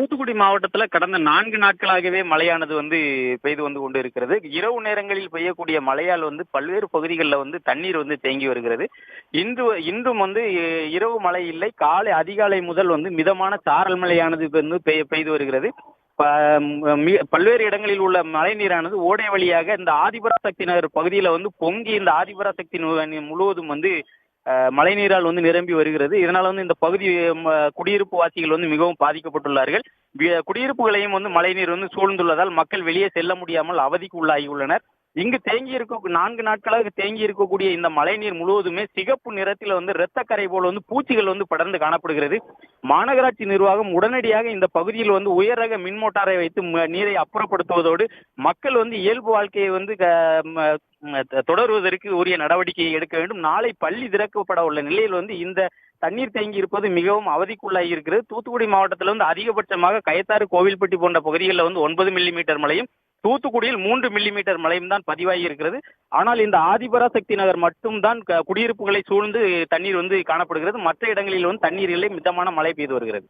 தூத்துக்குடி மாவட்டத்துல கடந்த 4 நாட்களாகவே மழையானது பெய்து வந்து கொண்டு இருக்கிறது. இரவு நேரங்களில் பெய்யக்கூடிய மழையால் பல்வேறு பகுதிகளில் தண்ணீர் தேங்கி வருகிறது. இன்றும் இரவு மழை இல்லை. அதிகாலை முதல் மிதமான சாரல் மழையானது பெய்து வருகிறது. பல்வேறு இடங்களில் உள்ள மழை நீரானது ஓடை வழியாக இந்த ஆதிபராசக்தி நகர் பகுதியில பொங்கி இந்த ஆதிபராசக்தி முழுவதும் மழைநீரால் நிரம்பி வருகிறது. இதனால இந்த பகுதி குடியிருப்பு வாசிகள் மிகவும் பாதிக்கப்பட்டுள்ளார்கள். குடியிருப்புகளையும் மழைநீர் சூழ்ந்துள்ளதால் மக்கள் வெளியே செல்ல முடியாமல் அவதிக்கு உள்ளாகியுள்ளனர். இங்கு 4 நாட்களாக தேங்கி இருக்கக்கூடிய இந்த மழைநீர் முழுவதுமே சிகப்பு நிறத்தில் இரத்த கரை போல பூச்சிகள் படர்ந்து காணப்படுகிறது. மாநகராட்சி நிர்வாகம் உடனடியாக இந்த பகுதியில் உயர் ரக மின் மோட்டாரை வைத்து நீரை அப்புறப்படுத்துவதோடு மக்கள் இயல்பு வாழ்க்கையை தொடர்வதற்கு உரிய நடவடிக்கையை எடுக்க வேண்டும். நாளை பள்ளி திறக்கப்பட உள்ள நிலையில் இந்த தண்ணீர் தேங்கி இருப்பது மிகவும் அவதிக்குள்ளாகி இருக்கிறது. தூத்துக்குடி மாவட்டத்தில் அதிகபட்சமாக கயத்தாறு, கோவில்பட்டி போன்ற பகுதிகளில் 9 மில்லிமீட்டர் மழையும், தூத்துக்குடியில் 3 மில்லிமீட்டர் மழையும் தான் பதிவாகி இருக்கிறது. ஆனால் இந்த ஆதிபராசக்தி நகர் மட்டும்தான் குடியிருப்புகளை சூழ்ந்து தண்ணீர் காணப்படுகிறது. மற்ற இடங்களில் தண்ணீர் இல்லை, மிதமான மழை பெய்து வருகிறது.